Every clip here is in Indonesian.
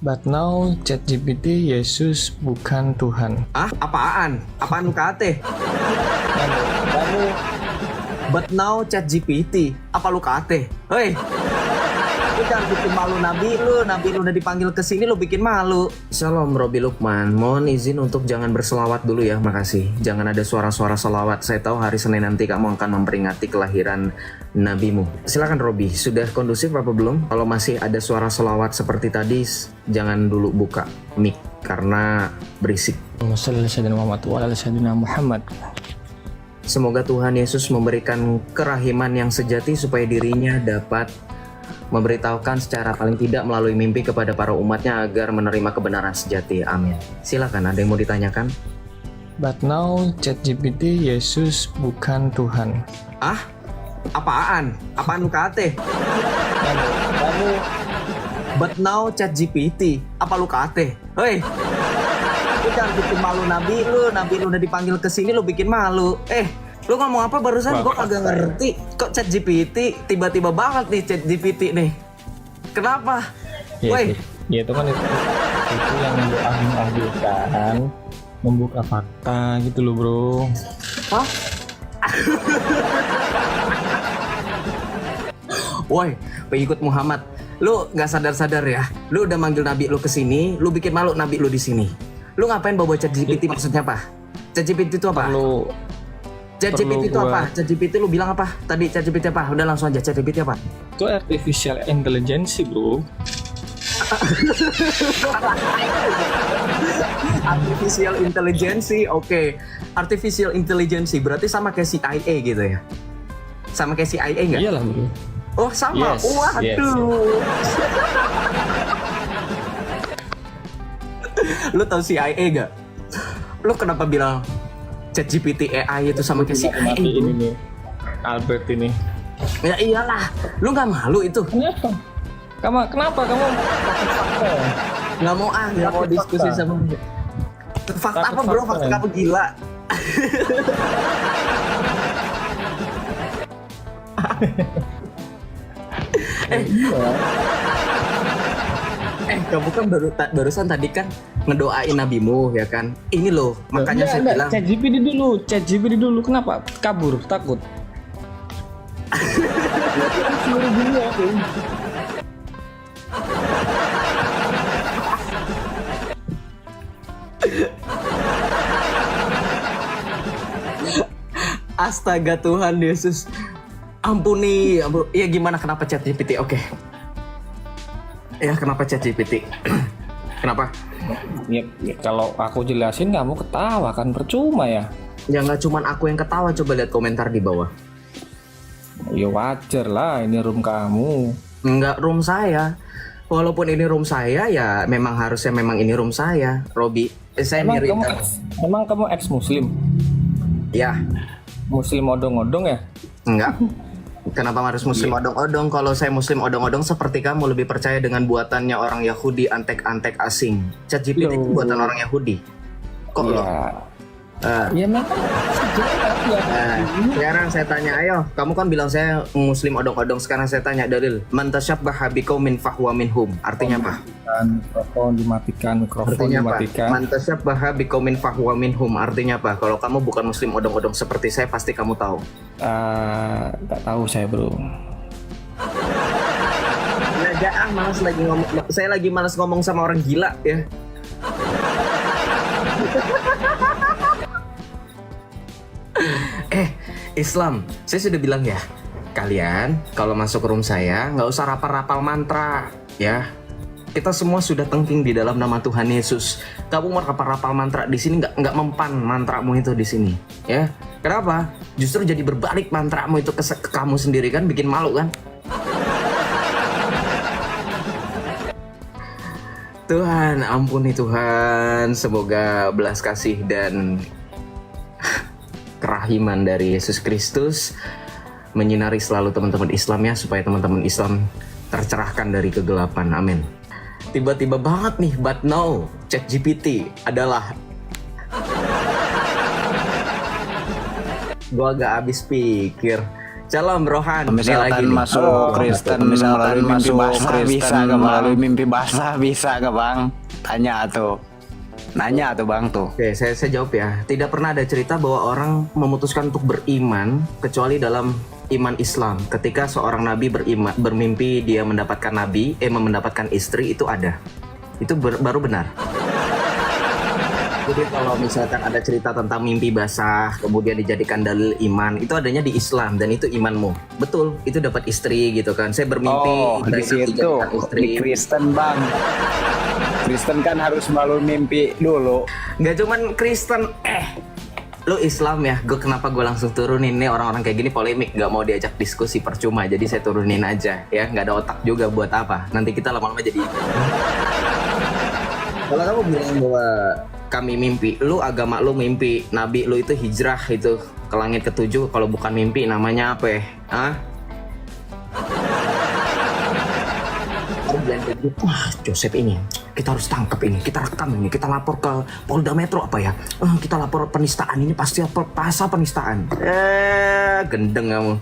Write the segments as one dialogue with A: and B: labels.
A: But now ChatGPT Yesus bukan Tuhan.
B: Ah, apaan? Apaan UKT?
A: Kamu
B: But now ChatGPT. Apa lu KT? Hei, lu jangan bikin malu Nabi lu udah dipanggil ke sini lu bikin malu. Shalom Robi Lukman, mohon izin untuk jangan berselawat dulu ya, makasih. Jangan ada suara-suara selawat. Saya tahu hari Senin nanti kamu akan memperingati kelahiran nabimu. Silakan Robi, sudah kondusif apa belum? Kalau masih ada suara selawat seperti tadi, jangan dulu buka mic karena berisik.
A: Muhammad.
B: Semoga Tuhan Yesus memberikan kerahiman yang sejati supaya dirinya dapat memberitahukan secara paling tidak melalui mimpi kepada para umatnya agar menerima kebenaran sejati. Amin. Silakan, ada yang mau ditanyakan?
A: But now ChatGPT Yesus bukan Tuhan.
B: Ah? Apaan? Apaan UKT?
A: Kamu
B: But now ChatGPT. Apa lu KT? Hei, lu jangan bikin malu Nabi lu udah dipanggil ke sini lu bikin malu. Lu ngomong apa barusan? Gua kagak ngerti. Kok ChatGPT tiba-tiba banget nih ChatGPT nih. Kenapa? Woi,
A: ya itu kan itu yang diambil-ambilkan membuka fakta gitu loh bro.
B: hah? Woi, pengikut Muhammad, lu nggak sadar-sadar ya? Lu udah manggil Nabi lu ke sini, lu bikin malu Nabi lu di sini. Lu ngapain bawa ChatGPT maksudnya apa? ChatGPT itu apa? ChatGPT itu apa? ChatGPT lu bilang apa? Tadi ChatGPT apa? Udah langsung aja, ChatGPT apa?
A: Itu artificial intelligence bro.
B: Artificial intelligence, oke. Artificial intelligence berarti sama kayak CIA gitu ya? Sama kayak CIA nggak?
A: Iyalah bro.
B: Oh sama,
A: Yes,
B: waduh. Lu tahu CIA gak? Lu kenapa bilang ChatGPT AI itu sama kayak CIA?
A: Ini nih, Albert ini.
B: Ya iyalah, lu nggak malu itu?
A: Kenapa kamu
B: Nggak mau diskusi sama fakta apa bro? Fakta kamu gila. Kamu kan barusan tadi kan ngedoain nabimu ya kan? Ini loh, makanya saya bilang
A: ChatGPT dulu. Kenapa kabur? Takut. Seluruh dunia tuh.
B: Astaga Tuhan Yesus, ampuni. Ya gimana, kenapa ChatGPT? Oke. Ya kenapa ChatGPT? Kenapa?
A: Ya, kalau aku jelasin kamu ketawa kan percuma ya.
B: Ya nggak cuman aku yang ketawa, coba lihat komentar di bawah.
A: Ya wajar lah, ini room kamu.
B: Nggak room saya. Walaupun ini room saya, ya memang harusnya memang ini room saya, Robi. Saya mirip.
A: Emang kamu ex muslim?
B: Ya.
A: Muslim odong-odong ya?
B: Enggak. Kenapa harus muslim odong-odong? Kalau saya muslim odong-odong seperti kamu lebih percaya dengan buatannya orang Yahudi, antek-antek asing. ChatGPT itu buatan orang Yahudi. Kok lo?
A: Ya memang
B: sekarang saya tanya, ayo, kamu kan bilang saya muslim odong-odong. Sekarang saya tanya dalil. Man tasyabbaha biqaumin fahuwa minhum. Artinya apa?
A: Mikrofon dimatikan.
B: Artinya apa? Man tasyabbaha biqaumin fahuwa minhum. Artinya apa? Kalau kamu bukan muslim odong-odong seperti saya, pasti kamu tahu.
A: Gak tahu saya bro.
B: Malas lagi ngomong. Saya lagi malas ngomong sama orang gila ya. Islam, saya sudah bilang ya, kalian kalau masuk room saya nggak usah rapal-rapal mantra ya. Kita semua sudah tengking di dalam nama Tuhan Yesus. Kamu mau rapal-rapal mantra di sini nggak mempan mantramu itu di sini ya. Kenapa? Justru jadi berbalik mantramu itu ke kamu sendiri kan, bikin malu kan? Tuhan, ampuni Tuhan. Semoga belas kasih dan kerahiman dari Yesus Kristus menyinari selalu teman-teman Islam ya, supaya teman-teman Islam tercerahkan dari kegelapan. Amin. Tiba-tiba banget nih, but now ChatGPT adalah Gue agak habis pikir. Shalom Rohan.
C: Misalkan masuk Kristen, misalkan masuk Kristen melalui mimpi basah bisa gak bang? Nanya tuh bang tuh.
B: Oke, saya jawab ya. Tidak pernah ada cerita bahwa orang memutuskan untuk beriman kecuali dalam iman Islam. Ketika seorang nabi bermimpi dia mendapatkan istri, itu ada. Itu baru benar. Jadi kalau misalkan ada cerita tentang mimpi basah kemudian dijadikan dalil iman, itu adanya di Islam dan itu imanmu. Betul, itu dapat istri gitu kan. Saya bermimpi
C: Di situ di Kristen bang. Kristen kan harus melalui mimpi dulu.
B: Nggak cuman Kristen, lu Islam ya. Kenapa gue langsung turunin nih, orang-orang kayak gini polemik, nggak mau diajak diskusi percuma. Jadi saya turunin aja ya, nggak ada otak juga buat apa. Nanti kita lama-lama jadi. Kalau kamu bilang bahwa kami mimpi, lu agama lu mimpi, nabi lu itu hijrah itu ke langit ketujuh, kalau bukan mimpi namanya apa ya? Wah, Joseph ini kita harus tangkap ini, kita rekam ini, kita lapor ke Polda Metro apa ya? Kita lapor penistaan ini, pasti pasal penistaan. Gendeng kamu.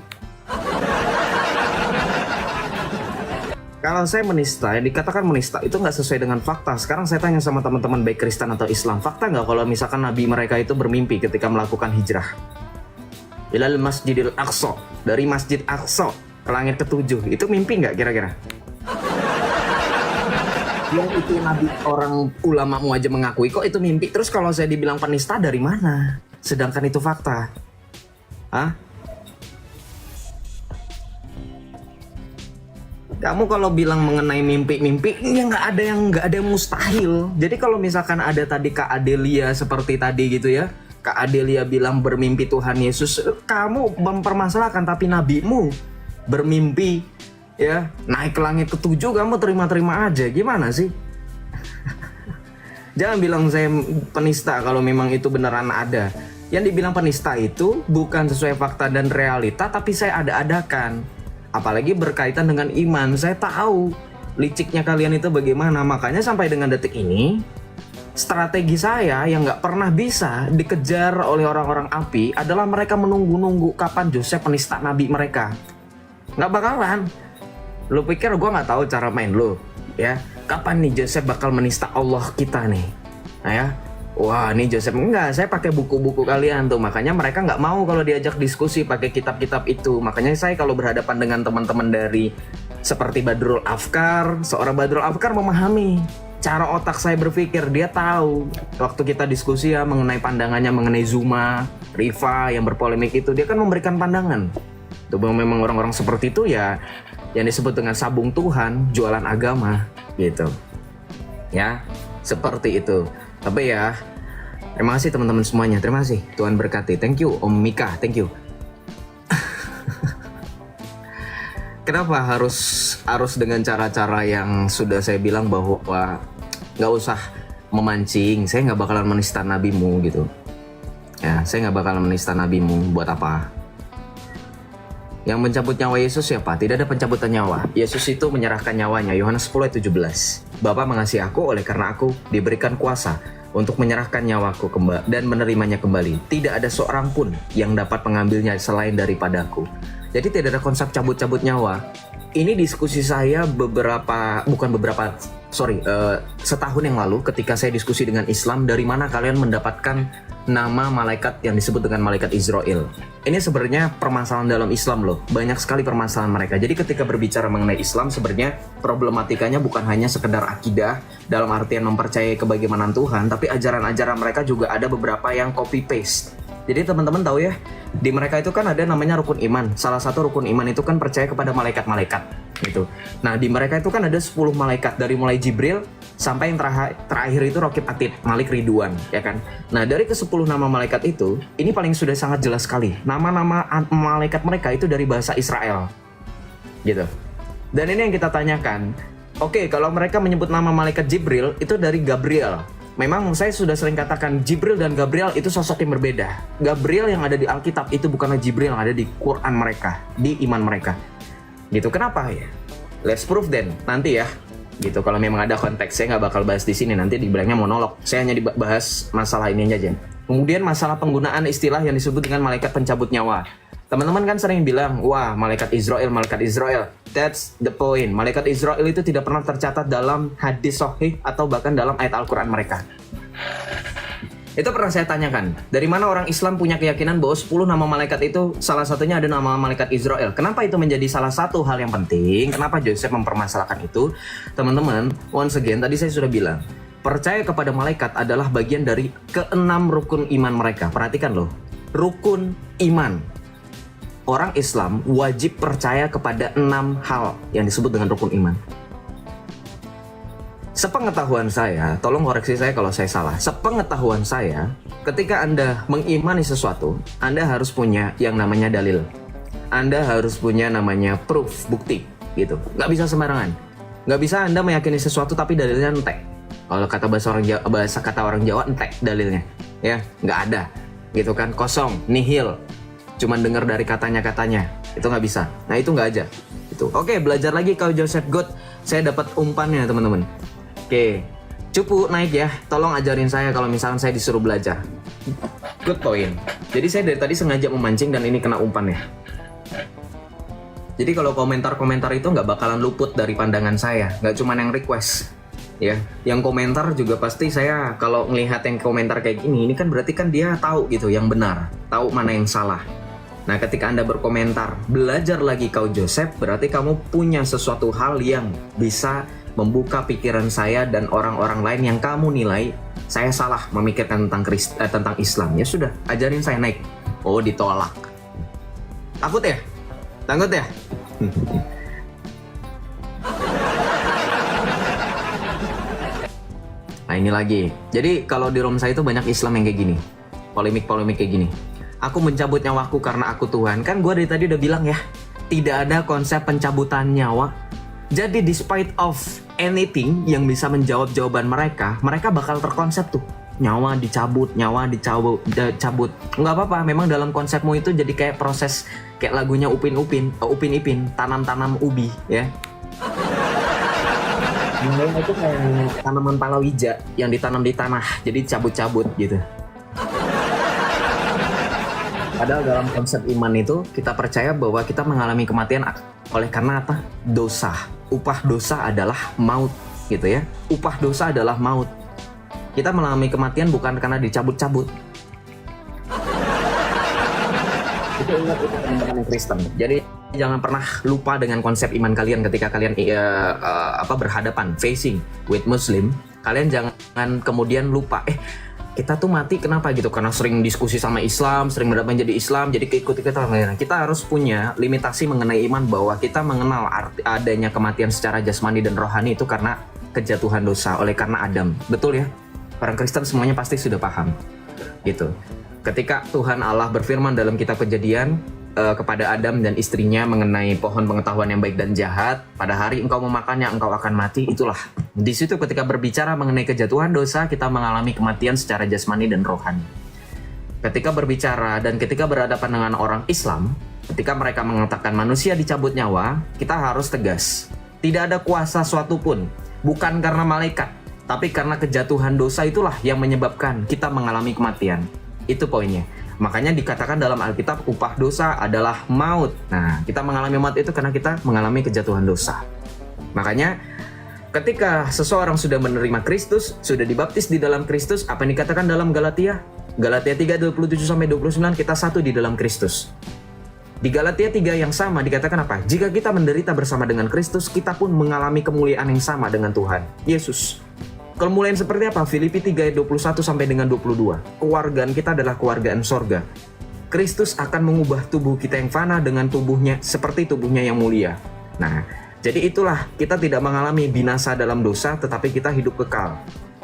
B: Kalau saya menista, yang dikatakan menista itu nggak sesuai dengan fakta. Sekarang saya tanya sama teman-teman baik Kristen atau Islam, fakta nggak kalau misalkan nabi mereka itu bermimpi ketika melakukan hijrah ilal Masjidil Aqsa, dari Masjid Aqsa ke langit ketujuh, itu mimpi nggak kira-kira? Yang itu nabi, orang ulamamu aja mengakui kok itu mimpi. Terus kalau saya dibilang penista dari mana? Sedangkan itu fakta. Kamu kalau bilang mengenai mimpi-mimpi, ya nggak ada yang mustahil. Jadi kalau misalkan ada tadi Kak Adelia seperti tadi gitu ya, Kak Adelia bilang bermimpi Tuhan Yesus, kamu mempermasalahkan, tapi nabimu bermimpi ya naik ke langit ketujuh, kamu terima-terima aja. Gimana sih? Jangan bilang saya penista kalau memang itu beneran ada. Yang dibilang penista itu bukan sesuai fakta dan realita, tapi saya ada-adakan. Apalagi berkaitan dengan iman. Saya tahu liciknya kalian itu bagaimana. Makanya sampai dengan detik ini, strategi saya yang nggak pernah bisa dikejar oleh orang-orang api adalah mereka menunggu-nunggu kapan Joseph penista nabi mereka. Nggak bakalan. Lu pikir gue nggak tahu cara main lu? Ya, kapan nih Joseph bakal menista Allah kita nih? Nah ya, wah nih Joseph, enggak, saya pakai buku-buku kalian tuh. Makanya mereka nggak mau kalau diajak diskusi pakai kitab-kitab itu. Makanya saya kalau berhadapan dengan teman-teman dari seperti Badrul Afkar, seorang Badrul Afkar memahami cara otak saya berpikir. Dia tahu waktu kita diskusi ya mengenai pandangannya mengenai Zuma, Rifa yang berpolemik itu, dia kan memberikan pandangan. Tuh memang orang-orang seperti itu ya yang disebut dengan sabung Tuhan, jualan agama gitu. Ya, seperti itu. Tapi ya, terima kasih teman-teman semuanya. Terima kasih. Tuhan berkati. Thank you Om Mika. Thank you. Kenapa harus dengan cara-cara yang sudah saya bilang bahwa nggak usah memancing. Saya nggak bakalan menista nabimu gitu. Ya, saya nggak bakalan menista nabimu. Buat apa? Yang mencabut nyawa Yesus siapa? Tidak ada pencabutan nyawa. Yesus itu menyerahkan nyawanya. Yohanes 10 ayat 17. Bapa mengasihi aku oleh karena aku diberikan kuasa untuk menyerahkan nyawaku dan menerimanya kembali. Tidak ada seorang pun yang dapat mengambilnya selain daripadaku. Jadi tidak ada konsep cabut-cabut nyawa. Ini diskusi saya setahun yang lalu ketika saya diskusi dengan Islam, dari mana kalian mendapatkan nama malaikat yang disebut dengan malaikat Israel. Ini sebenarnya permasalahan dalam Islam loh. Banyak sekali permasalahan mereka. Jadi ketika berbicara mengenai Islam, sebenarnya problematikanya bukan hanya sekedar akidah dalam artian mempercayai kebagaimanan Tuhan, tapi ajaran-ajaran mereka juga ada beberapa yang copy paste. Jadi teman-teman tahu ya, di mereka itu kan ada namanya rukun iman. Salah satu rukun iman itu kan percaya kepada malaikat-malaikat gitu. Nah, di mereka itu kan ada 10 malaikat, dari mulai Jibril sampai yang terakhir itu Raqib Atid, Malik Ridwan, ya kan. Nah, dari ke-10 nama malaikat itu, ini paling sudah sangat jelas sekali. Nama-nama malaikat mereka itu dari bahasa Israel. Gitu. Dan ini yang kita tanyakan. Oke, kalau mereka menyebut nama malaikat Jibril itu dari Gabriel. Memang saya sudah sering katakan Jibril dan Gabriel itu sosok yang berbeda. Gabriel yang ada di Alkitab itu bukanlah Jibril yang ada di Quran mereka, di iman mereka. Gitu, kenapa ya? Let's prove then, nanti ya. Gitu, kalau memang ada konteks, saya nggak bakal bahas di sini, nanti dibilangnya monolog. Saya hanya dibahas masalah ini aja. Kemudian masalah penggunaan istilah yang disebut dengan malaikat pencabut nyawa. Teman-teman kan sering bilang, wah malaikat Israel. That's the point. Malaikat Israel itu tidak pernah tercatat dalam hadis sahih atau bahkan dalam ayat Al-Quran mereka. Itu pernah saya tanyakan, dari mana orang Islam punya keyakinan bahwa 10 nama malaikat itu salah satunya ada nama malaikat Israel. Kenapa itu menjadi salah satu hal yang penting? Kenapa Joseph mempermasalahkan itu? Teman-teman, once again, tadi saya sudah bilang, percaya kepada malaikat adalah bagian dari keenam rukun iman mereka. Perhatikan loh, rukun iman. Orang Islam wajib percaya kepada 6 hal yang disebut dengan rukun iman. Sepengetahuan saya, tolong koreksi saya kalau saya salah. Sepengetahuan saya, ketika Anda mengimani sesuatu, Anda harus punya yang namanya dalil. Anda harus punya namanya proof, bukti, gitu. Nggak bisa sembarangan. Nggak bisa Anda meyakini sesuatu tapi dalilnya entek. Kalau kata kata orang Jawa entek dalilnya, ya nggak ada, gitu kan? Kosong, nihil. Cuman dengar dari katanya, itu nggak bisa. Nah itu nggak aja. Itu. Oke, belajar lagi kau Joseph God. Saya dapat umpannya teman-teman. Oke, cupu naik ya. Tolong ajarin saya kalau misalnya saya disuruh belajar. Good point. Jadi saya dari tadi sengaja memancing dan ini kena umpan ya. Jadi kalau komentar-komentar itu nggak bakalan luput dari pandangan saya. Nggak cuma yang request. Ya, yang komentar juga pasti saya kalau melihat yang komentar kayak gini, ini kan berarti kan dia tahu gitu yang benar, tahu mana yang salah. Nah, ketika Anda berkomentar, belajar lagi kau Joseph, berarti kamu punya sesuatu hal yang bisa membuka pikiran saya dan orang-orang lain yang kamu nilai saya salah memikirkan tentang Islam. Ya sudah, ajarin saya naik. Oh, ditolak. Takut ya? Takut ya? Nah, ini lagi. Jadi, kalau di room saya itu banyak Islam yang kayak gini. Polemik-polemik kayak gini. Aku mencabut nyawaku karena aku Tuhan. Kan gue dari tadi udah bilang ya, tidak ada konsep pencabutan nyawa. Jadi despite of anything yang bisa menjawab jawaban mereka bakal terkonsep tuh. Nyawa dicabut. Nggak apa-apa, memang dalam konsepmu itu jadi kayak proses, kayak lagunya Upin Ipin, tanam-tanam ubi ya. Nyawa itu kayak tanaman palawija yang ditanam di tanah, jadi cabut-cabut gitu. Padahal dalam konsep iman itu kita percaya bahwa kita mengalami kematian oleh karena apa? Dosa. Upah dosa adalah maut, gitu ya. Upah dosa adalah maut. Kita mengalami kematian bukan karena dicabut-cabut. Itu ingat itu teman-teman yang Kristen. Jadi jangan pernah lupa dengan konsep iman kalian ketika kalian berhadapan, facing with Muslim. Kalian jangan kemudian lupa, kita tuh mati kenapa gitu? Karena sering diskusi sama Islam, sering berdebat jadi Islam, jadi keikut-ikutan. Kita harus punya limitasi mengenai iman bahwa kita mengenal adanya kematian secara jasmani dan rohani itu karena kejatuhan dosa oleh karena Adam. Betul ya? Orang Kristen semuanya pasti sudah paham. Gitu. Ketika Tuhan Allah berfirman dalam kitab Kejadian kepada Adam dan istrinya mengenai pohon pengetahuan yang baik dan jahat, pada hari engkau memakannya engkau akan mati. Itulah di situ ketika berbicara mengenai kejatuhan dosa, kita mengalami kematian secara jasmani dan rohani. Ketika berbicara dan ketika berhadapan dengan orang Islam, ketika mereka mengatakan manusia dicabut nyawa, kita harus tegas. Tidak ada kuasa suatu pun, bukan karena malaikat, tapi karena kejatuhan dosa itulah yang menyebabkan kita mengalami kematian. Itu poinnya. Makanya dikatakan dalam Alkitab upah dosa adalah maut. Nah, kita mengalami maut itu karena kita mengalami kejatuhan dosa. Makanya ketika seseorang sudah menerima Kristus, sudah dibaptis di dalam Kristus, apa yang dikatakan dalam Galatia 3:27-29, kita satu di dalam Kristus. Di Galatia 3 yang sama dikatakan apa? Jika kita menderita bersama dengan Kristus, kita pun mengalami kemuliaan yang sama dengan Tuhan Yesus. Kemuliaan seperti apa? Filipi 3:21 sampai dengan 22. Kewargaan kita adalah kewargaan sorga. Kristus akan mengubah tubuh kita yang fana dengan tubuhnya seperti tubuhnya yang mulia. Nah, jadi itulah kita tidak mengalami binasa dalam dosa, tetapi kita hidup kekal.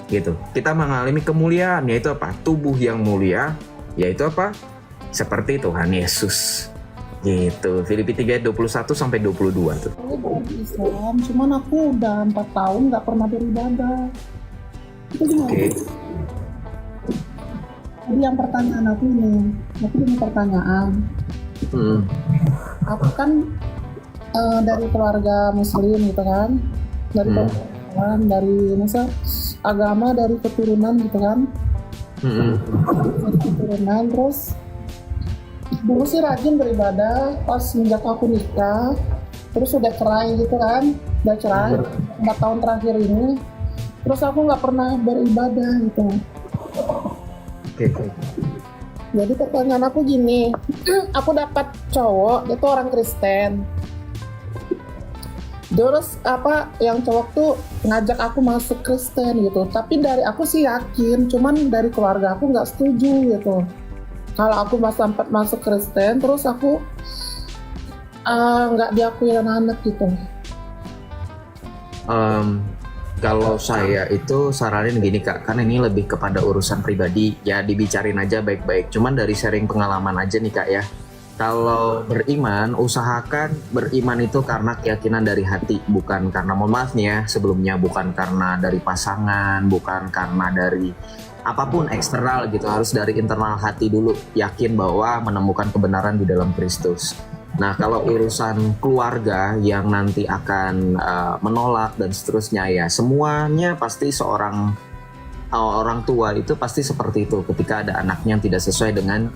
B: Gitu. Kita mengalami kemuliaan, yaitu apa? Tubuh yang mulia, yaitu apa? Seperti Tuhan Yesus. Gitu. Filipi 3:21 sampai 22 tuh.
D: Aku Islam, cuman aku udah 4 tahun nggak pernah beribadah. Itu gimana?
B: Oke.
D: Jadi yang pertanyaan aku punya pertanyaan. Aku kan dari keluarga Muslim gitu kan, dari keluarga, dari agama, dari keturunan gitu kan. Dari keturunan, terus Dulu sih rajin beribadah pas sejak aku nikah, terus udah cerai gitu kan, udah cerai 4 tahun terakhir ini, terus aku nggak pernah beribadah gitu.
B: Oke.
D: Jadi pertanyaan aku gini, aku dapat cowok, dia tuh orang Kristen. Terus yang cowok tuh ngajak aku masuk Kristen gitu. Tapi dari aku sih yakin, cuman dari keluarga aku nggak setuju gitu. Kalau aku sampai masuk Kristen, terus aku nggak diakui anak-anak gitu.
B: Kalau saya itu saranin gini Kak, karena ini lebih kepada urusan pribadi, ya dibicarain aja baik-baik. Cuman dari sharing pengalaman aja nih Kak ya. Kalau beriman, usahakan beriman itu karena keyakinan dari hati, bukan karena, mohon maaf nih ya sebelumnya, bukan karena dari pasangan, bukan karena dari apapun eksternal gitu, harus dari internal hati dulu, yakin bahwa menemukan kebenaran di dalam Kristus. Nah, kalau urusan keluarga yang nanti akan menolak dan seterusnya, ya semuanya pasti orang tua itu pasti seperti itu ketika ada anaknya yang tidak sesuai dengan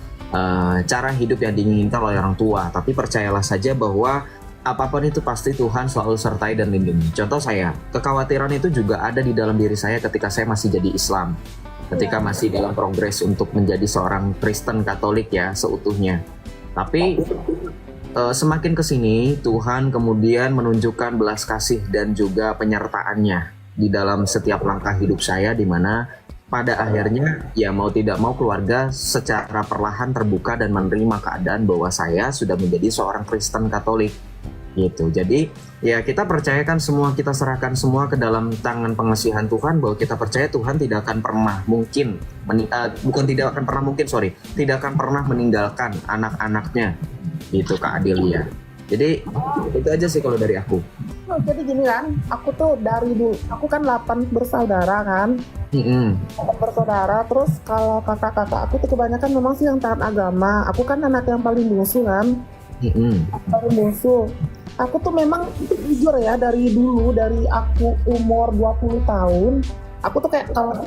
B: cara hidup yang diinginkan oleh orang tua. Tapi percayalah saja bahwa apapun itu pasti Tuhan selalu sertai dan lindungi. Contoh saya, kekhawatiran itu juga ada di dalam diri saya ketika saya masih jadi Islam, ketika masih dalam progres untuk menjadi seorang Kristen Katolik ya seutuhnya. Tapi semakin kesini Tuhan kemudian menunjukkan belas kasih dan juga penyertaannya di dalam setiap langkah hidup saya, di mana pada akhirnya ya mau tidak mau keluarga secara perlahan terbuka dan menerima keadaan bahwa saya sudah menjadi seorang Kristen Katolik gitu. Jadi ya kita percayakan semua, kita serahkan semua ke dalam tangan pengasihan Tuhan, bahwa kita percaya Tuhan tidak akan pernah tidak akan pernah meninggalkan anak-anaknya gitu Kak Adelia. Jadi itu aja sih kalau dari aku.
D: Jadi gini kan, aku tuh dari dulu, aku kan 8 bersaudara kan. 8 bersaudara, terus kalau kakak-kakak aku tuh kebanyakan memang sih yang taat agama. Aku kan anak yang paling bungsu kan. Paling bungsu. Aku tuh memang jujur ya, dari dulu, dari aku umur 20 tahun, aku tuh kayak kalau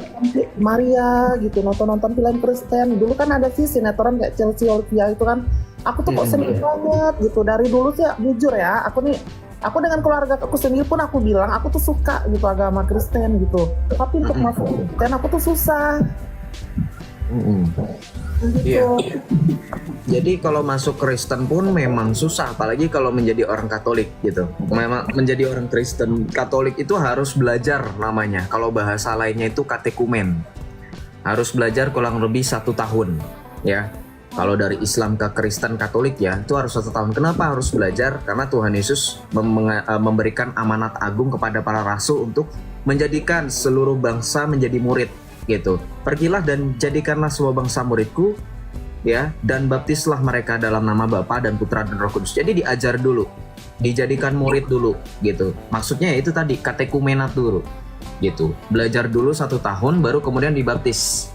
D: Maria gitu, nonton film Kristen. Dulu kan ada sih sinetron kayak Chelsea Olivia itu kan. Aku tuh kok seneng banget gitu. Dari dulu sih jujur ya, aku dengan keluarga aku sendiri pun aku bilang aku tuh suka gitu agama Kristen gitu. Tapi untuk masuk Kristen aku tuh susah. Gitu.
B: Iya. Jadi kalau masuk Kristen pun memang susah, apalagi kalau menjadi orang Katolik gitu. Memang menjadi orang Kristen Katolik itu harus belajar namanya. Kalau bahasa lainnya itu katekumen. Harus belajar kurang lebih 1 tahun, ya. Kalau dari Islam ke Kristen Katolik ya, itu harus 1 tahun. Kenapa harus belajar? Karena Tuhan Yesus memberikan amanat agung kepada para rasul untuk menjadikan seluruh bangsa menjadi murid gitu. Pergilah dan jadikanlah semua bangsa muridku, ya, dan baptislah mereka dalam nama Bapa dan Putra dan Roh Kudus. Jadi diajar dulu, dijadikan murid dulu gitu. Maksudnya itu tadi katekumenat dulu gitu. Belajar dulu 1 tahun baru kemudian dibaptis.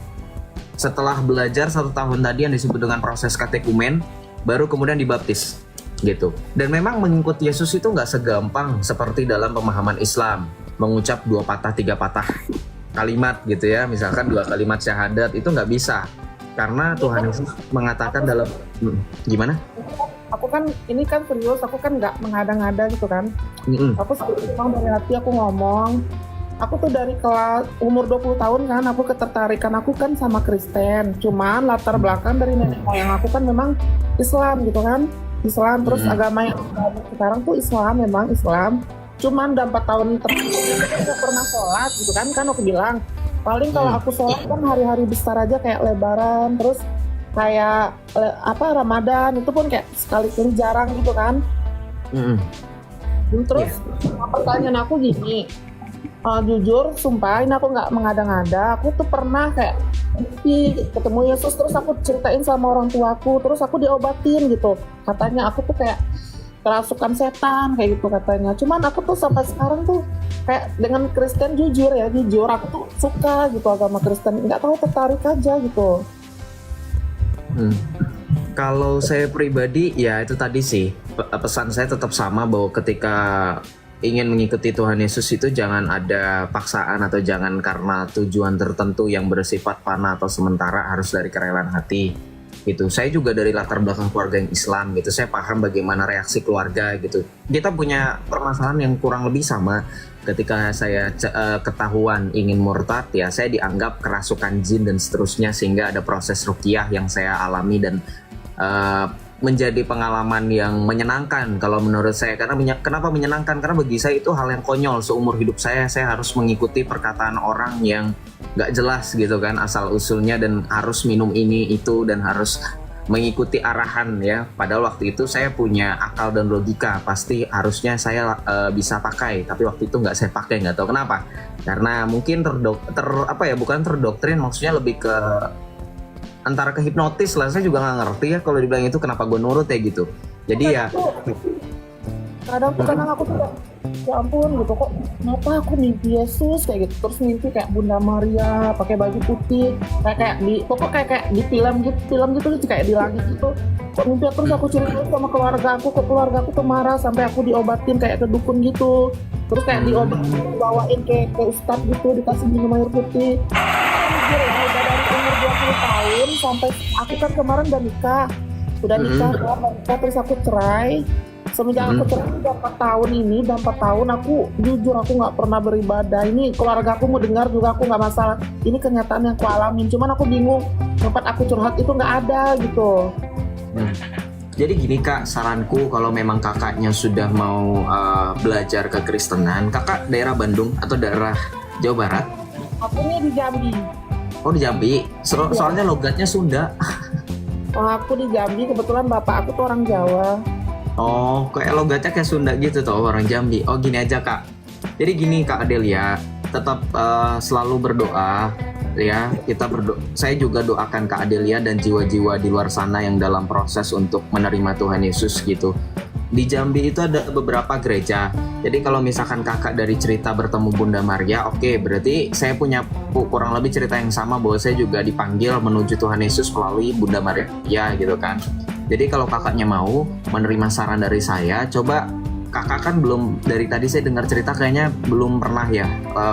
B: Setelah belajar 1 tahun tadi yang disebut dengan proses katekumen, baru kemudian dibaptis gitu. Dan memang mengikuti Yesus itu nggak segampang seperti dalam pemahaman Islam mengucap 2 patah 3 patah kalimat gitu ya. Misalkan 2 kalimat syahadat itu nggak bisa, karena Tuhan Yesus mengatakan dalam gimana?
D: Aku kan ini kan serius, aku kan nggak mengada-ngada gitu kan. Aku memang dari hati aku ngomong. Aku tuh dari kelas umur 20 tahun kan, aku ketertarikan aku kan sama Kristen. Cuman latar belakang dari nenek moyang aku kan memang Islam gitu kan. Islam, terus agama yang sekarang tuh Islam, memang Islam. Cuman udah 4 tahun aku pernah sholat gitu kan aku bilang. Paling kalau aku sholat kan hari-hari besar aja kayak Lebaran, terus kayak Ramadan, itu pun kayak sekali-kali jarang gitu kan. Terus pertanyaan aku gini, jujur, sumpah, ini aku nggak mengada-ngada. Aku tuh pernah kayak ketemu Yesus, terus aku ceritain sama orang tuaku, terus aku diobatin gitu. Katanya aku tuh kayak kerasukan setan kayak gitu katanya. Cuman aku tuh sampai sekarang tuh kayak dengan Kristen jujur aku tuh suka gitu agama Kristen. Nggak tahu, tertarik aja gitu.
B: Kalau saya pribadi ya itu tadi sih, pesan saya tetap sama, bahwa ketika ingin mengikuti Tuhan Yesus itu jangan ada paksaan atau jangan karena tujuan tertentu yang bersifat fana atau sementara, harus dari kerelaan hati. gitu. Saya juga dari latar belakang keluarga yang Islam gitu. Saya paham bagaimana reaksi keluarga gitu. Kita punya permasalahan yang kurang lebih sama. Ketika saya ketahuan ingin murtad, ya saya dianggap kerasukan jin dan seterusnya, sehingga ada proses ruqyah yang saya alami dan menjadi pengalaman yang menyenangkan kalau menurut saya. Karena kenapa menyenangkan? Karena bagi saya itu hal yang konyol seumur hidup saya harus mengikuti perkataan orang yang nggak jelas gitu kan asal usulnya, dan harus minum ini itu dan harus mengikuti arahan ya. Padahal waktu itu saya punya akal dan logika, pasti harusnya saya bisa pakai, tapi waktu itu nggak saya pakai, nggak tahu kenapa. Karena mungkin bukan terdoktrin, maksudnya lebih ke antara kehipnotis lah, saya juga nggak ngerti ya kalau dibilang itu kenapa gue nurut ya gitu. Jadi ya
D: kadang aku tuh ya ampun gitu, kok kenapa aku mimpi Yesus kayak gitu, terus mimpi kayak Bunda Maria pakai baju putih kayak di kayak di film gitu kayak di langit gitu, kok mimpi. Terus aku cerita sama keluarga aku, tuh marah sampai aku diobatin kayak ke dukun gitu, terus kayak diobatin dibawain ke ustadz gitu, dikasih minum air putih. Udah dari umur 20 tahun sampai aku kan kemarin udah nikah terus aku cerai. Semenjak aku cerai udah 4 tahun aku jujur aku nggak pernah beribadah. Ini keluarga aku mau dengar juga aku nggak masalah, ini kenyataan yang aku alamin. Cuman aku bingung, tempat aku curhat itu nggak ada gitu.
B: Jadi gini Kak, saranku kalau memang kakaknya sudah mau belajar kekristenan, kakak daerah Bandung atau daerah Jawa Barat?
D: Aku nih di Jambi.
B: Oh di Jambi, soalnya logatnya Sunda.
D: Oh aku di Jambi, kebetulan bapak aku tuh orang Jawa.
B: Oh, kayak logatnya kayak Sunda gitu tuh orang Jambi. Oh gini aja Kak. Jadi gini Kak Adelia, tetap selalu berdoa ya. Saya juga doakan Kak Adelia dan jiwa-jiwa di luar sana yang dalam proses untuk menerima Tuhan Yesus gitu. Di Jambi itu ada beberapa gereja. Jadi kalau misalkan kakak dari cerita bertemu Bunda Maria, oke, berarti saya punya kurang lebih cerita yang sama, bahwa saya juga dipanggil menuju Tuhan Yesus melalui Bunda Maria gitu kan. Jadi kalau kakaknya mau menerima saran dari saya, coba kakak kan belum, dari tadi saya dengar cerita kayaknya belum pernah ya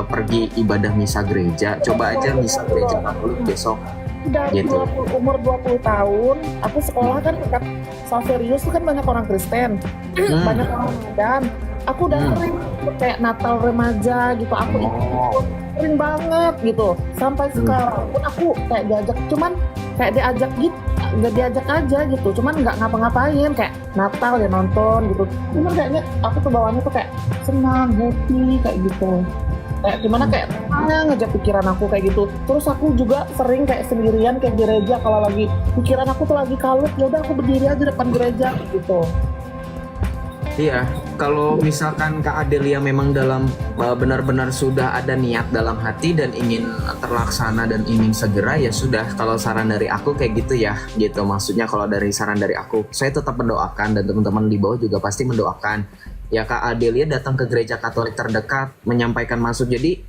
B: pergi ibadah misa gereja. Coba aja misa gereja Katolik besok.
D: Dari
B: Gitu.
D: umur 20 tahun, aku sekolah kan dekat Saverius itu kan banyak orang Kristen, banyak orang Medan. Aku udah sering kayak Natal remaja gitu, aku ikut sering banget gitu. Sampai sekarang pun aku kayak diajak, cuman kayak diajak gitu, nggak diajak aja gitu, cuman nggak ngapa-ngapain, kayak Natal ya nonton gitu. Cuman kayaknya aku tuh bawaannya tuh kayak senang, happy kayak gitu. Kayak gimana, kayak tenang aja pikiran aku kayak gitu. Terus aku juga sering kayak sendirian kayak gereja, kalau lagi pikiran aku tuh lagi kalut, ya udah aku berdiri aja depan gereja gitu.
B: Iya, kalau misalkan Kak Adelia memang dalam benar-benar sudah ada niat dalam hati dan ingin terlaksana dan ingin segera, ya sudah. Kalau saran dari aku kayak gitu ya, gitu. Maksudnya kalau dari saran dari aku, saya tetap mendoakan dan teman-teman di bawah juga pasti mendoakan. Ya Kak Adelia datang ke gereja Katolik terdekat, menyampaikan maksud. Jadi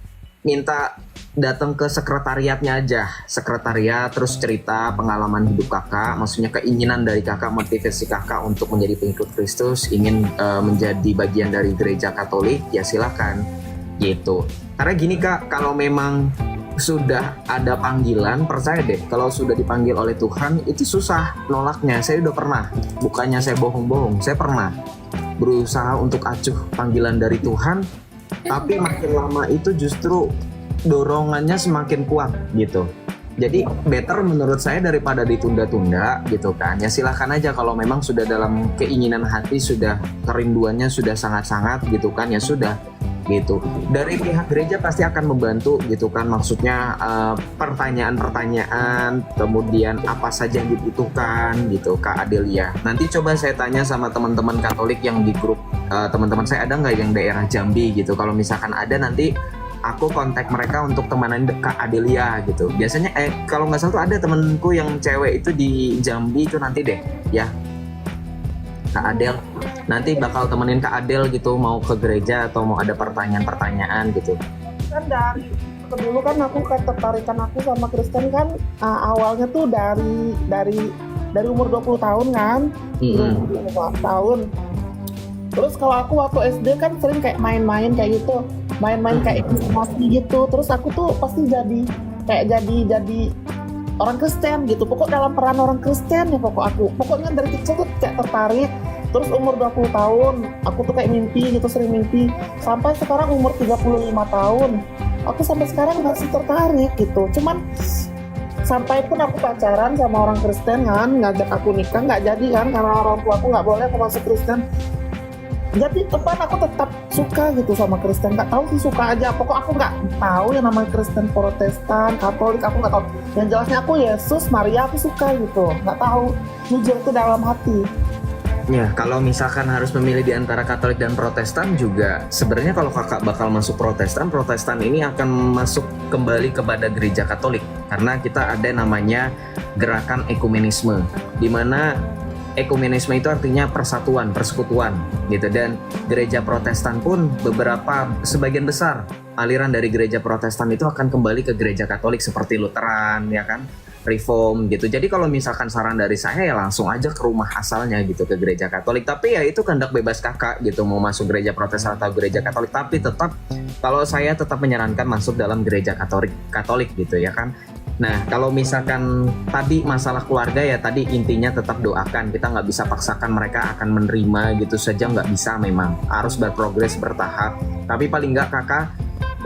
B: minta datang ke sekretariatnya aja, sekretariat, terus cerita pengalaman hidup kakak, maksudnya keinginan dari kakak, motivasi kakak untuk menjadi pengikut Kristus, ingin menjadi bagian dari gereja Katolik, ya silakan gitu. Karena gini Kak, kalau memang sudah ada panggilan, percaya deh, kalau sudah dipanggil oleh Tuhan itu susah nolaknya. Saya udah pernah, bukannya saya bohong-bohong, saya pernah berusaha untuk acuh panggilan dari Tuhan, tapi makin lama itu justru dorongannya semakin kuat gitu. Jadi better menurut saya daripada ditunda-tunda gitu kan. Ya silahkan aja kalau memang sudah dalam keinginan hati, sudah kerinduannya sudah sangat-sangat gitu kan, ya sudah gitu. Dari pihak gereja pasti akan membantu gitu kan, maksudnya pertanyaan-pertanyaan, kemudian apa saja yang dibutuhkan gitu Kak Adelia. Nanti coba saya tanya sama teman-teman Katolik yang di grup teman-teman saya, ada nggak yang daerah Jambi gitu. Kalau misalkan ada, nanti aku kontak mereka untuk temanan Kak Adelia gitu. Biasanya kalau nggak salah tuh ada temenku yang cewek itu di Jambi itu, nanti deh ya Kak Adel nanti bakal temenin Kak Adel gitu, mau ke gereja atau mau ada pertanyaan-pertanyaan gitu.
D: Kan dari dulu kan aku ketertarikan aku sama Kristen kan awalnya tuh dari umur 20 tahun kan, 20 tahun. Terus kalau aku waktu SD kan sering kayak main-main kayak gitu, main-main kayak informasi gitu. Terus aku tuh pasti jadi orang Kristen gitu. Pokok dalam peran orang Kristen ya pokoknya dari kecil tuh kayak tertarik. Terus umur 20 tahun aku tuh kayak mimpi gitu, sering mimpi. Sampai sekarang umur 35 tahun aku sampai sekarang masih tertarik gitu. Cuman sampai pun aku pacaran sama orang Kristen kan, ngajak aku nikah nggak jadi kan, karena orang tua aku nggak boleh aku masuk Kristen. Jadi depan aku tetap suka gitu sama Kristen, nggak tahu sih suka aja. Pokok aku nggak tahu yang namanya Kristen, Protestan, Katolik, aku nggak tahu. Yang jelasnya aku Yesus, Maria aku suka gitu, nggak tahu, jujur itu dalam hati.
B: Ya, kalau misalkan harus memilih di antara Katolik dan Protestan juga, sebenarnya kalau kakak bakal masuk Protestan, Protestan ini akan masuk kembali kepada gereja Katolik. Karena kita ada namanya gerakan ekumenisme, di mana ekumenisme itu artinya persatuan, persekutuan gitu. Dan gereja Protestan pun sebagian besar aliran dari gereja Protestan itu akan kembali ke gereja Katolik seperti Lutheran, ya kan? Reform gitu. Jadi kalau misalkan saran dari saya ya langsung aja ke rumah asalnya gitu, ke gereja Katolik. Tapi ya itu kehendak bebas kakak gitu, mau masuk gereja Protestan atau gereja Katolik. Tapi tetap kalau saya tetap menyarankan masuk dalam gereja Katolik gitu ya kan. Nah kalau misalkan tadi masalah keluarga ya tadi intinya tetap doakan. Kita nggak bisa paksakan mereka akan menerima gitu saja, nggak bisa, memang harus berprogres bertahap. Tapi paling nggak kakak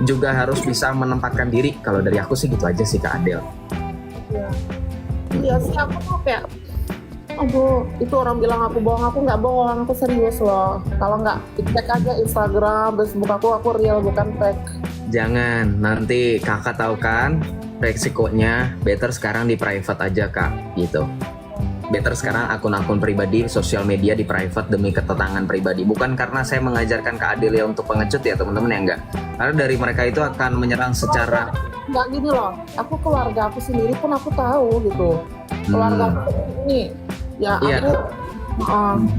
B: juga harus bisa menempatkan diri. Kalau dari aku sih gitu aja sih Kak Adel.
D: Iya sih, aku tuh kayak aduh, itu orang bilang aku bohong, aku nggak bohong, aku serius loh. Kalau nggak, cek aja Instagram, Facebook aku real bukan fake.
B: Jangan, nanti kakak tahu kan resikonya. Better sekarang di private aja kak gitu. Better sekarang akun-akun pribadi, sosial media di private demi ketenangan pribadi. Bukan karena saya mengajarkan Kak Adelia untuk pengecut ya teman-teman ya, enggak. Karena dari mereka itu akan menyerang secara
D: Nggak gini loh, aku keluarga aku sendiri pun aku tahu gitu. Keluarga aku ini, ya
B: Iya.
D: aku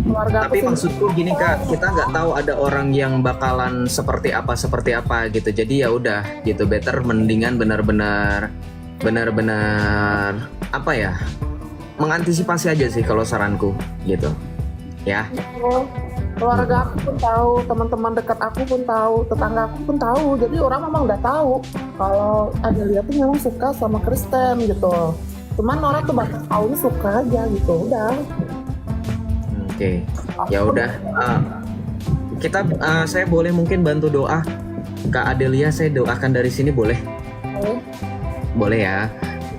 D: keluarga
B: Tapi
D: aku
B: maksudku gini kak, kita nggak tahu ada orang yang bakalan seperti apa gitu. Jadi ya udah gitu, better mendingan benar-benar apa ya, mengantisipasi aja sih kalau saranku gitu ya.
D: keluarga aku pun tahu, teman-teman dekat aku pun tahu, tetangga aku pun tahu. Jadi orang memang udah tahu kalau Adelia tuh memang suka sama Kristen gitu. Cuman orang tuh bakal tahu suka aja gitu, udah.
B: Oke, ya udah. Saya boleh mungkin bantu doa Kak Adelia, saya doakan dari sini boleh? Boleh ya.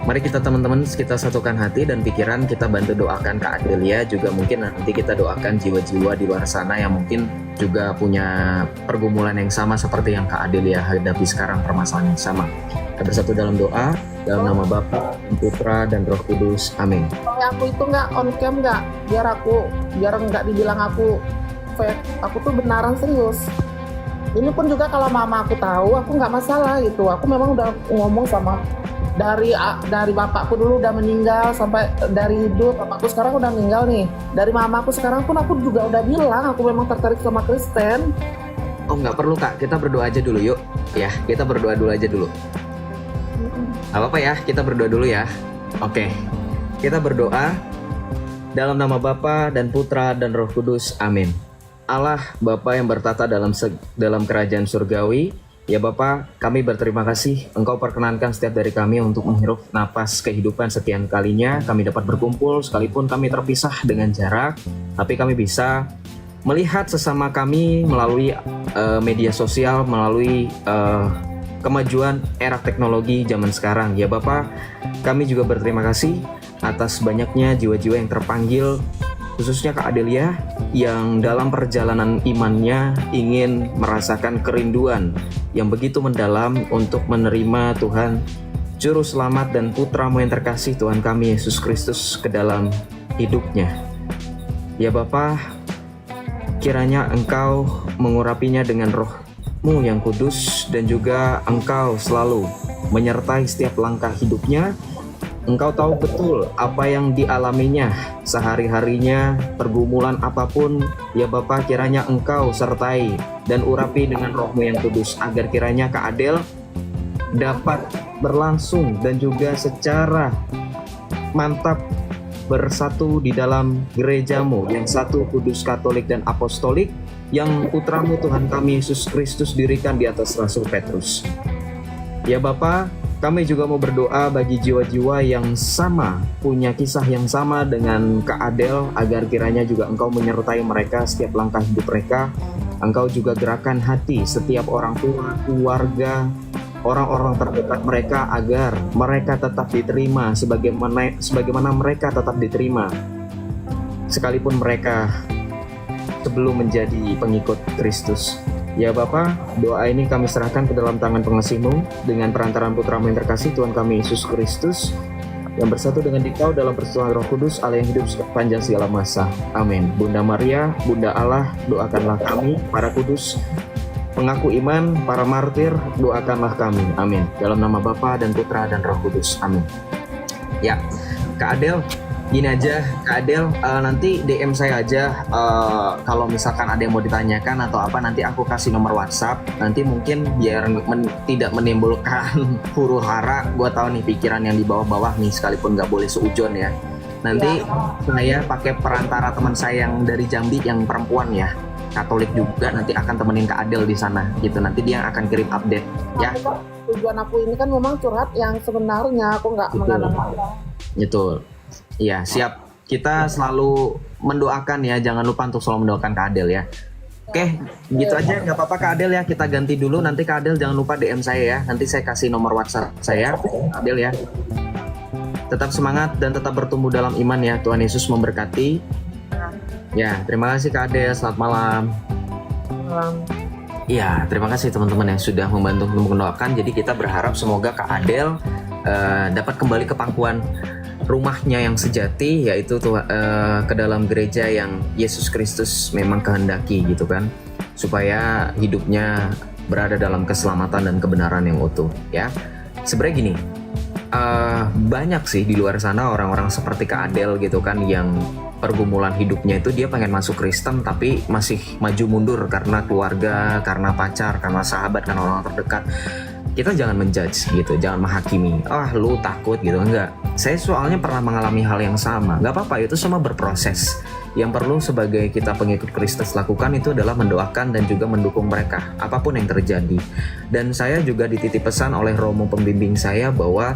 B: Mari kita teman-teman kita satukan hati dan pikiran, kita bantu doakan Kak Adelia, juga mungkin nanti kita doakan jiwa-jiwa di luar sana yang mungkin juga punya pergumulan yang sama seperti yang Kak Adelia hadapi sekarang, permasalahan yang sama. Kita bersatu dalam doa, dalam nama Bapa, Putra, dan Roh Kudus. Amin.
D: Kalau aku itu nggak on cam nggak, biar nggak dibilang aku fake, aku tuh benaran serius. Ini pun juga kalau mama aku tahu, aku nggak masalah gitu. Aku memang udah ngomong sama dari bapakku dulu udah meninggal sampai dari hidup, bapakku sekarang udah meninggal nih. Dari mamaku sekarang pun aku juga udah bilang aku memang tertarik sama Kristen.
B: Oh nggak perlu Kak, kita berdoa aja dulu yuk. Ya, kita berdoa dulu aja dulu. Gak apa-apa ya, kita berdoa dulu ya. Oke, kita berdoa dalam nama Bapa dan Putra dan Roh Kudus. Amin. Allah Bapa yang bertata dalam kerajaan surgawi, ya Bapa, kami berterima kasih Engkau perkenankan setiap dari kami untuk menghirup napas kehidupan sekian kalinya. Kami dapat berkumpul sekalipun kami terpisah dengan jarak, tapi kami bisa melihat sesama kami melalui media sosial, melalui kemajuan era teknologi zaman sekarang. Ya Bapa, kami juga berterima kasih atas banyaknya jiwa-jiwa yang terpanggil, khususnya Kak Adelia yang dalam perjalanan imannya ingin merasakan kerinduan yang begitu mendalam untuk menerima Tuhan Juru Selamat dan Putra-Mu yang terkasih, Tuhan kami Yesus Kristus, ke dalam hidupnya. Ya Bapa, kiranya Engkau mengurapinya dengan Roh-Mu yang kudus, dan juga Engkau selalu menyertai setiap langkah hidupnya. Engkau tahu betul apa yang dialaminya sehari-harinya, pergumulan apapun. Ya Bapa, kiranya Engkau sertai dan urapi dengan Roh-Mu yang kudus, agar kiranya Kak Adel dapat berlangsung dan juga secara mantap bersatu di dalam gereja-Mu yang satu, kudus, katolik, dan apostolik, yang Putra-Mu Tuhan kami Yesus Kristus dirikan di atas Rasul Petrus. Ya Bapa, Kami juga mau berdoa bagi jiwa-jiwa yang sama, punya kisah yang sama dengan Kak Adel, agar kiranya juga Engkau menyertai mereka setiap langkah hidup mereka. Engkau juga gerakan hati setiap orang tua, keluarga, orang-orang terdekat mereka, agar mereka tetap diterima sebagaimana mereka tetap diterima sekalipun mereka sebelum menjadi pengikut Kristus. Ya Bapa, doa ini kami serahkan ke dalam tangan pengasih-Mu dengan perantaraan Putra-Mu yang terkasih, Tuhan kami Yesus Kristus, yang bersatu dengan Dikau dalam persekutuan Roh Kudus, Allah yang hidup sepanjang segala masa. Amin. Bunda Maria, Bunda Allah, doakanlah kami, para kudus, pengaku iman, para martir, doakanlah kami. Amin. Dalam nama Bapa dan Putra dan Roh Kudus. Amin. Ya, Kak Adel, gini aja, Kak Adel, nanti DM saya aja kalau misalkan ada yang mau ditanyakan atau apa, nanti aku kasih nomor WhatsApp. Nanti mungkin biar tidak menimbulkan huru hara, gue tahu nih pikiran yang di bawah-bawah nih, sekalipun nggak boleh seujon ya. Nanti saya pakai perantara teman saya yang dari Jambi yang perempuan ya, Katolik juga, nanti akan temenin Kak Adel di sana gitu. Nanti dia yang akan kirim update ya.
D: Tujuan aku ini kan memang curhat yang sebenarnya, aku nggak mengada-ngada.
B: Betul. Iya, siap. Kita selalu mendoakan ya, jangan lupa untuk selalu mendoakan Kak Adel ya. Oke, gitu aja, nggak apa-apa Kak Adel ya, kita ganti dulu. Nanti Kak Adel jangan lupa DM saya ya, nanti saya kasih nomor WhatsApp saya, Kak Adel ya. Tetap semangat dan tetap bertumbuh dalam iman ya, Tuhan Yesus memberkati. Ya, terima kasih Kak Adel, selamat malam. Iya, terima kasih teman-teman yang sudah membantu mendoakan. Jadi kita berharap semoga Kak Adel dapat kembali ke pangkuan rumahnya yang sejati, yaitu ke dalam gereja yang Yesus Kristus memang kehendaki gitu kan, supaya hidupnya berada dalam keselamatan dan kebenaran yang utuh ya. Sebenarnya gini, banyak sih di luar sana orang-orang seperti Kak Adel gitu kan, yang pergumulan hidupnya itu dia pengen masuk Kristen tapi masih maju mundur karena keluarga, karena pacar, karena sahabat, karena orang terdekat. Kita jangan menjudge gitu, jangan menghakimi. Lu takut gitu, enggak. Saya soalnya pernah mengalami hal yang sama. Enggak apa-apa, itu semua berproses. Yang perlu sebagai kita pengikut Kristus lakukan itu adalah mendoakan dan juga mendukung mereka, apapun yang terjadi. Dan saya juga dititip pesan oleh Romo pembimbing saya bahwa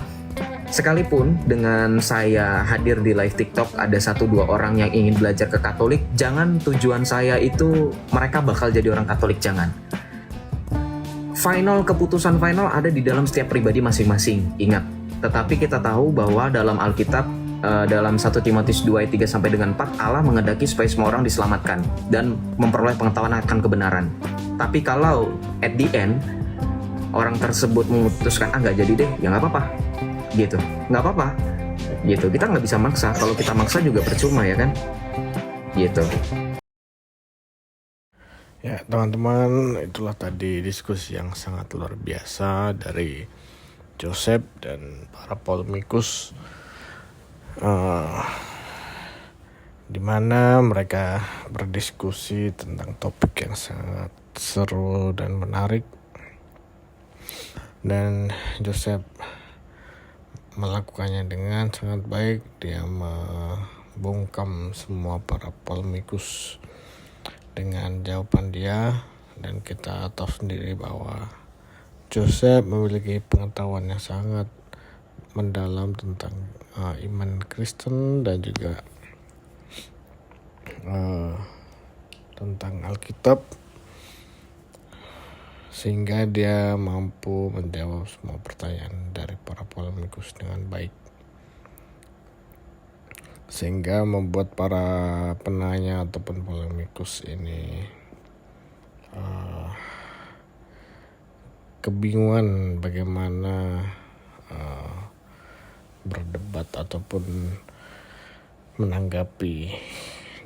B: sekalipun dengan saya hadir di live TikTok ada 1-2 orang yang ingin belajar ke Katolik, jangan tujuan saya itu mereka bakal jadi orang Katolik, jangan. Keputusan final ada di dalam setiap pribadi masing-masing, ingat. Tetapi kita tahu bahwa dalam Alkitab, dalam 1 Timotius 2 ayat 3 sampai dengan 4, Allah menghendaki supaya semua orang diselamatkan dan memperoleh pengetahuan akan kebenaran. Tapi kalau at the end orang tersebut memutuskan nggak jadi deh, ya nggak apa-apa, gitu, nggak apa-apa, gitu. Kita nggak bisa maksa. Kalau kita maksa juga percuma ya kan, gitu.
E: Ya teman-teman, itulah tadi diskusi yang sangat luar biasa dari Joseph dan para polemikus, di mana mereka berdiskusi tentang topik yang sangat seru dan menarik, dan Joseph melakukannya dengan sangat baik. Dia membungkam semua para polemikus dengan jawaban dia, dan kita tahu sendiri bahwa Joseph memiliki pengetahuan yang sangat mendalam tentang iman Kristen dan juga tentang Alkitab, sehingga dia mampu menjawab semua pertanyaan dari para polemikus dengan baik, sehingga membuat para penanya ataupun polemikus ini kebingungan bagaimana berdebat ataupun menanggapi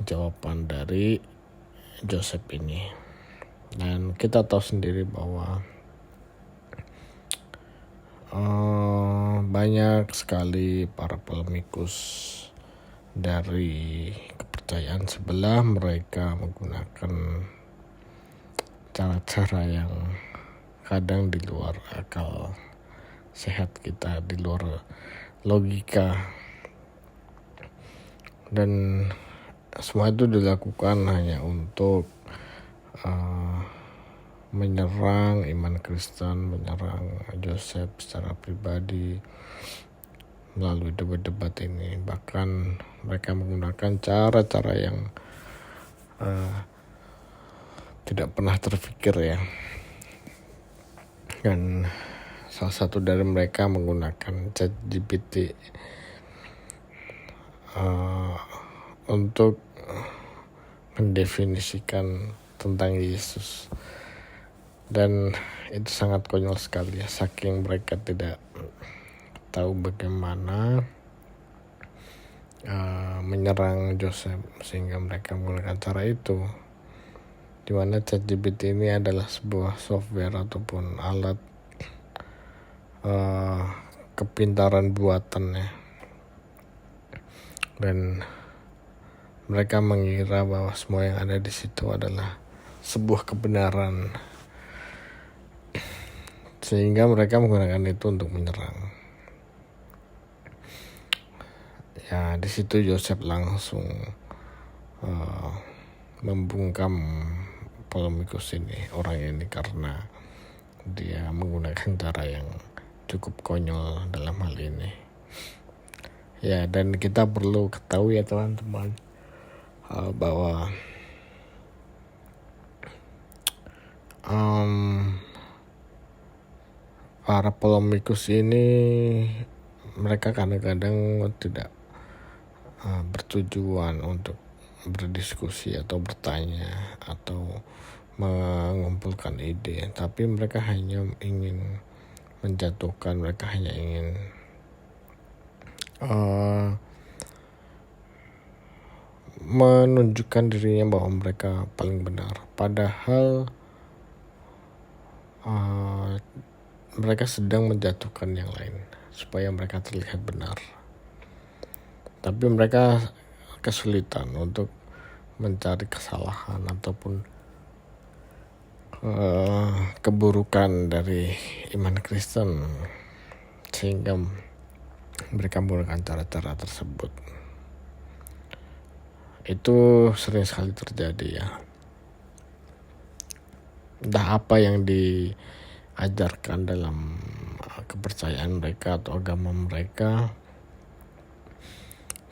E: jawaban dari Joseph ini. Dan kita tahu sendiri bahwa banyak sekali para polemikus dari kepercayaan sebelah, mereka menggunakan cara-cara yang kadang di luar akal sehat kita, di luar logika, dan semua itu dilakukan hanya untuk menyerang iman Kristen, menyerang Joseph secara pribadi melalui debat-debat ini. Bahkan mereka menggunakan cara-cara yang tidak pernah terfikir ya. Dan salah satu dari mereka menggunakan ChatGPT untuk mendefinisikan tentang Yesus. Dan itu sangat konyol sekali ya, saking mereka tidak tahu bagaimana menyerang Joseph sehingga mereka menggunakan cara itu, dimana ChatGPT ini adalah sebuah software ataupun alat kepintaran buatan ya. Dan mereka mengira bahwa semua yang ada di situ adalah sebuah kebenaran, sehingga mereka menggunakan itu untuk menyerang. Ya, di situ Joseph langsung membungkam Ptolemeus ini, orang ini, karena dia menggunakan cara yang cukup konyol dalam hal ini. Ya, dan kita perlu ketahui ya teman-teman, bahwa para Ptolemeus ini mereka kadang-kadang tidak bertujuan untuk berdiskusi atau bertanya atau mengumpulkan ide, tapi mereka hanya ingin menjatuhkan, mereka hanya ingin menunjukkan dirinya bahwa mereka paling benar, padahal mereka sedang menjatuhkan yang lain supaya mereka terlihat benar. Tapi mereka kesulitan untuk mencari kesalahan ataupun keburukan dari iman Kristen, sehingga mereka menggunakan cara-cara tersebut. Itu sering sekali terjadi ya. Entah apa yang diajarkan dalam kepercayaan mereka atau agama mereka,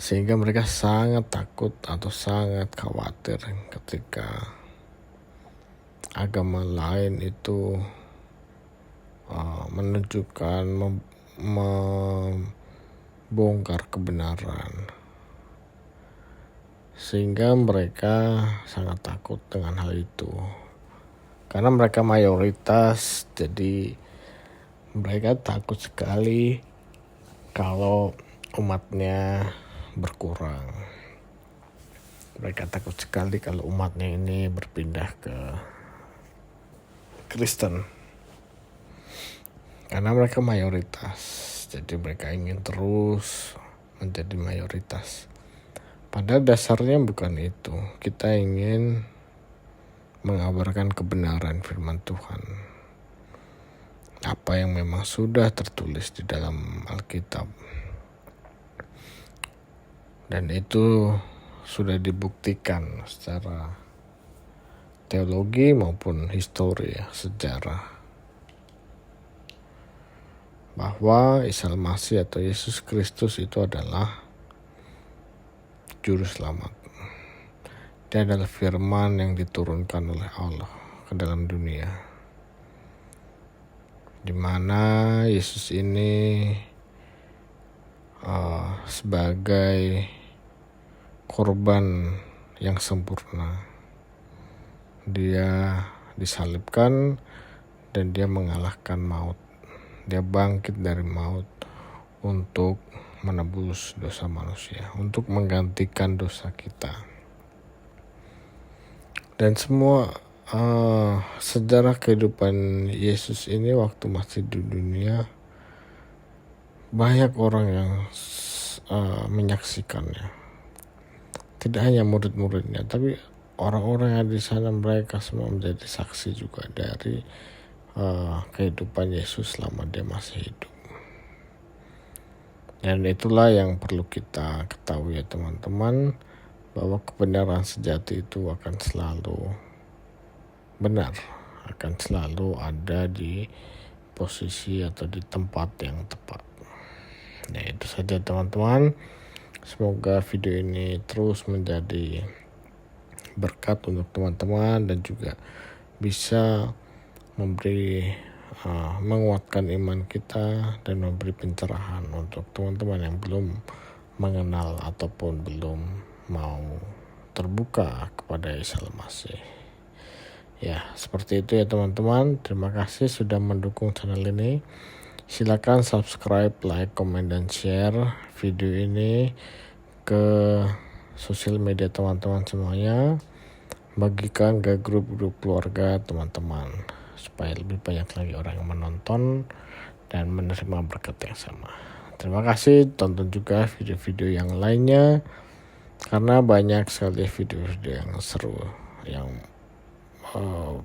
E: sehingga mereka sangat takut atau sangat khawatir ketika agama lain itu menunjukkan, membongkar kebenaran, sehingga mereka sangat takut dengan hal itu. Karena mereka mayoritas, jadi mereka takut sekali kalau umatnya berkurang. Mereka takut sekali kalau umatnya ini berpindah ke Kristen, karena mereka mayoritas, jadi mereka ingin terus menjadi mayoritas. Padahal dasarnya bukan itu. Kita ingin mengabarkan kebenaran firman Tuhan, apa yang memang sudah tertulis di dalam Alkitab. Dan itu sudah dibuktikan secara teologi maupun histori, sejarah, bahwa Isa Al-Masih atau Yesus Kristus itu adalah juru selamat. Dia adalah firman yang diturunkan oleh Allah ke dalam dunia, di mana Yesus ini sebagai korban yang sempurna. Dia disalibkan dan dia mengalahkan maut. Dia bangkit dari maut untuk menebus dosa manusia, untuk menggantikan dosa kita. Dan semua sejarah kehidupan Yesus ini waktu masih di dunia, banyak orang yang menyaksikannya. Tidak hanya murid-muridnya, tapi orang-orang yang di sana, mereka semua menjadi saksi juga dari kehidupan Yesus selama dia masih hidup. Dan itulah yang perlu kita ketahui ya teman-teman, bahwa kebenaran sejati itu akan selalu benar, akan selalu ada di posisi atau di tempat yang tepat. Nah, itu saja teman-teman. Semoga video ini terus menjadi berkat untuk teman-teman dan juga bisa menguatkan iman kita dan memberi pencerahan untuk teman-teman yang belum mengenal ataupun belum mau terbuka kepada Isa Al-Masih. Ya, seperti itu ya teman-teman. Terima kasih sudah mendukung channel ini. Silakan subscribe, like, komen, dan share video ini ke sosial media teman-teman semuanya. Bagikan ke grup-grup keluarga teman-teman supaya lebih banyak lagi orang yang menonton dan menerima berkat yang sama. Terima kasih, tonton juga video-video yang lainnya karena banyak sekali video-video yang seru, yang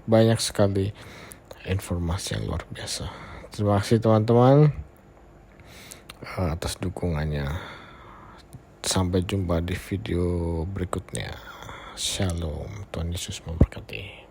E: banyak sekali informasi yang luar biasa. Terima kasih teman-teman atas dukungannya. Sampai jumpa di video berikutnya. Shalom, Tuhan Yesus memberkati.